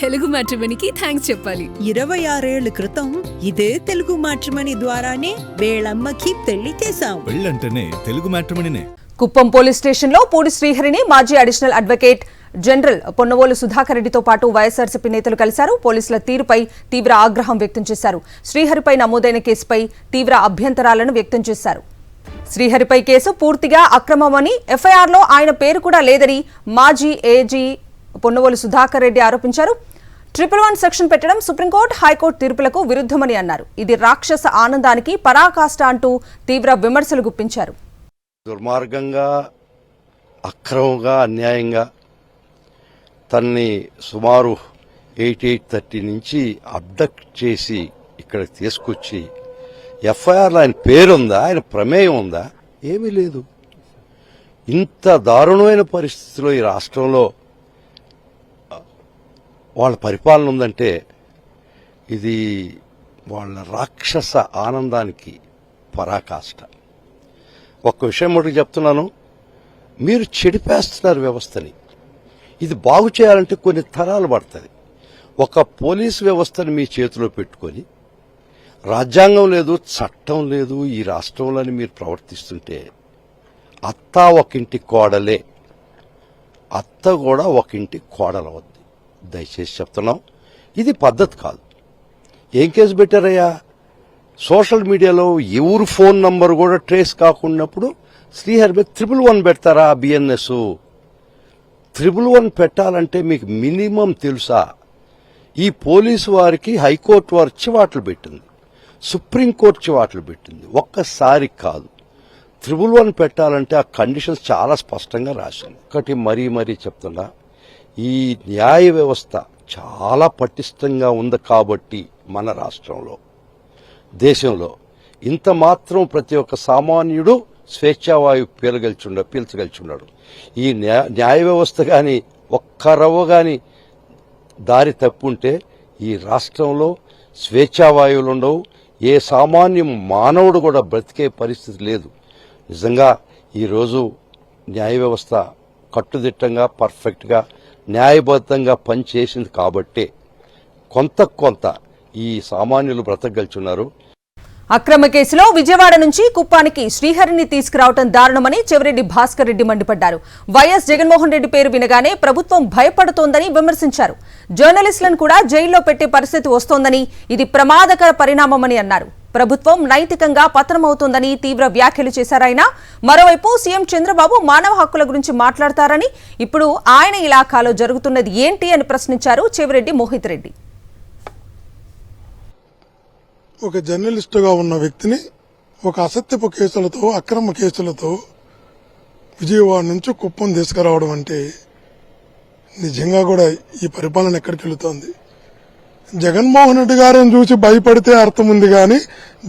Telugu మ్యాట్రిమోనీకి thanks చెప్పాలి. 26 ఏళ్ల క్రితం ఇదే తెలుగు మ్యాట్రిమోనీ ద్వారానే వేళమ్మకి పెళ్లి చేశాం. పెళ్ళంటేనే తెలుగు మ్యాట్రిమోనీనే. కుప్పం పోలీస్ స్టేషన్లో పూడి శ్రీహరిని మాజీ additional advocate general Ponnavolu Sudhakar రెడ్డితో పాటు వైఎస్ఆర్సీపీ నేతలు కలిశారు. పోలీసుల తీరుపై తీవ్ర ఆగ్రహం వ్యక్తం చేశారు. శ్రీహరిపై నమోదైన కేసుపై తీవ్ర అభ్యంతరాలను వ్యక్తం చేశారు. శ్రీహరిపై కేసు పూర్తిగా అక్రమమని, ఎఫ్ఐఆర్లో ఆయన పేరు కూడా లేదని మాజీ ఏజీ పొన్నవోలు సుధాకర్ రెడ్డి ఆరోపించారు. 111 సెక్షన్ పెట్టడం సుప్రీంకోర్టు, హైకోర్టు తీర్పులకు విరుద్ధమని అన్నారు. ఇది రాక్షస ఆనందానికి పరాకాష్ట అంటూ తీవ్ర విమర్శలు గుప్పించారు. దుర్మార్గంగా, అక్రమంగా, అన్యాయంగా తన్ని సుమారు 8830 నుంచి అబ్డక్ట్ చేసి ఇక్కడికి తీసుకొచ్చి ఎఫ్ఐఆర్లో ఆయన పేరుందా, ఆయన ప్రమేయం ఉందా? ఏమీ లేదు. ఇంత దారుణమైన పరిస్థితిలో ఈ రాష్ట్రంలో వాళ్ళ పరిపాలన ఉందంటే ఇది వాళ్ళ రాక్షస ఆనందానికి పరాకాష్ట. ఒక్క విషయం ఒకటి చెప్తున్నాను, మీరు చెడిపేస్తున్నారు వ్యవస్థని. ఇది బాగు చేయాలంటే కొన్ని తరాలు పడుతుంది. ఒక పోలీసు వ్యవస్థను మీ చేతిలో పెట్టుకొని రాజ్యాంగం లేదు, చట్టం లేదు ఈ రాష్ట్రంలో మీరు ప్రవర్తిస్తుంటే అత్త ఒకింటి కోడలే, అత్త కూడా ఒకింటి కోడలవద్దు. దయచేసి చెప్తున్నాం, ఇది పద్ధతి కాదు. ఏం కేసు పెట్టారయ్యా? సోషల్ మీడియాలో ఎవరు ఫోన్ నంబర్ కూడా ట్రేస్ కాకున్నప్పుడు శ్రీహరి మీద 111 పెడతారా? బిఎన్ఎస్ 111 పెట్టాలంటే మీకు మినిమం తెలుసా? ఈ పోలీసు వారికి హైకోర్టు వారు చివాట్లు పెట్టింది, సుప్రీంకోర్టు చివాట్లు పెట్టింది. ఒక్కసారి కాదు, 111 పెట్టాలంటే ఆ కండిషన్స్ చాలా స్పష్టంగా రాసింది. ఒకటి మరీ చెప్తున్నా, ఈ న్యాయ వ్యవస్థ చాలా పటిష్టంగా ఉంది కాబట్టి మన రాష్ట్రంలో, దేశంలో ఇంత మాత్రం ప్రతి ఒక్క సామాన్యుడు స్వేచ్ఛావాయువు పీల్చగలిచున్నాడు. ఈ న్యాయ వ్యవస్థ కానీ ఒక్క రవ్వ కానీ దారి తప్పుంటే ఈ రాష్ట్రంలో స్వేచ్ఛావాయువులు ఉండవు, ఏ సామాన్య మానవుడు కూడా బ్రతికే పరిస్థితి లేదు. నిజంగా ఈరోజు న్యాయ వ్యవస్థ కట్టుదిట్టంగా, పర్ఫెక్ట్గా, న్యాయబద్ధంగా పనిచేసింది కాబట్టే కొంత ఈ సామాన్యులు బ్రతకగలుచున్నారు. అక్రమ కేసులో విజయవాడ నుంచి కుప్పానికి శ్రీహరిని తీసుకురావడం దారుణమని చెవిరెడ్డి భాస్కర్ రెడ్డి మండిపడ్డారు. వైఎస్ జగన్మోహన్ రెడ్డి పేరు వినగానే ప్రభుత్వం భయపడుతోందని విమర్శించారు. జర్నలిస్టులను కూడా జైల్లో పెట్టే పరిస్థితి వస్తోందని, ఇది ప్రమాదకర పరిణామమని అన్నారు. ప్రభుత్వం నైతికంగా పతనమవుతోందని తీవ్ర వ్యాఖ్యలు చేశారాయన. మరోవైపు సీఎం చంద్రబాబు మానవ హక్కుల గురించి మాట్లాడతారని, ఇప్పుడు ఆయన ఇలాఖాలో జరుగుతున్నది ఏంటి అని ప్రశ్నించారు చెవిరెడ్డి మోహిత్ రెడ్డి. ఒక జర్నలిస్టుగా ఉన్న వ్యక్తిని ఒక అసత్యపు కేసులతో, అక్రమ కేసులతో విజయవాడ నుంచి కుప్పం తీసుకురావడం అంటే నిజంగా కూడా ఈ పరిపాలన ఎక్కడికి వెళుతోంది? జగన్మోహన్ రెడ్డి గారిని చూసి భయపడితే అర్థం ఉంది, కానీ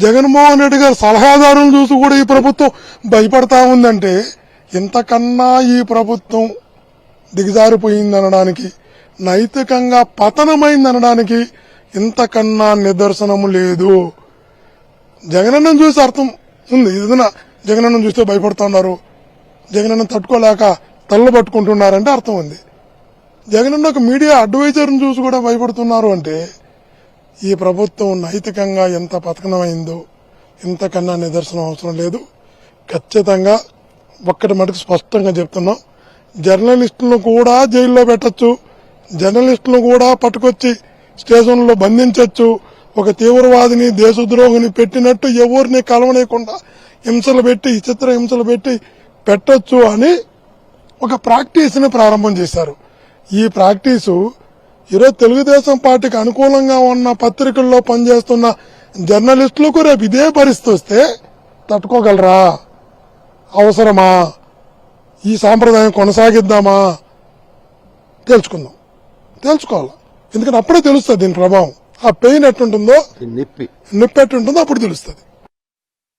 జగన్మోహన్ రెడ్డి గారి సలహాదారులను చూసి కూడా ఈ ప్రభుత్వం భయపడతా ఉందంటే ఇంతకన్నా ఈ ప్రభుత్వం దిగజారిపోయిందనడానికి, నైతికంగా పతనమైందనడానికి ఇంతకన్నా నిదర్శనము లేదు. జగనన్న చూసి అర్థం ఉంది. ఏదైనా జగనన్న చూస్తే భయపడుతున్నారు, జగనన్న తట్టుకోలేక తల్ల పట్టుకుంటున్నారంటే అర్థం ఉంది. జగనన్న ఒక మీడియా అడ్వైజర్ని చూసి కూడా భయపడుతున్నారు అంటే ఈ ప్రభుత్వం నైతికంగా ఎంత పతనమైందో ఇంతకన్నా నిదర్శనం అవసరం లేదు. ఖచ్చితంగా ఒక్కటి మటుకు స్పష్టంగా చెప్తున్నాం, జర్నలిస్టులను కూడా జైల్లో పెట్టచ్చు, జర్నలిస్టులను కూడా పట్టుకొచ్చి స్టేషన్లో బంధించవచ్చు. ఒక తీవ్రవాదిని, దేశద్రోహిని పెట్టినట్టు ఎవరిని కలవలేకుండా హింసలు పెట్టి, చిత్ర హింసలు పెట్టి పెట్టొచ్చు అని ఒక ప్రాక్టీస్ని ప్రారంభం చేశారు. ఈ ప్రాక్టీసు ఈరోజు తెలుగుదేశం పార్టీకి అనుకూలంగా ఉన్న పత్రికల్లో పనిచేస్తున్న జర్నలిస్టులకు రేపు ఇదే పరిస్థితి వస్తే తట్టుకోగలరా? అవసరమా? ఈ సాంప్రదాయం కొనసాగిద్దామా? తెలుసుకోవాలి. ఎందుకంటే అప్పుడే తెలుస్తుంది దీని ప్రభావం. ఆ పెయిన్ ఎట్టుంటుందో, నొప్పి ఎట్టుంటుందో అప్పుడు తెలుస్తుంది.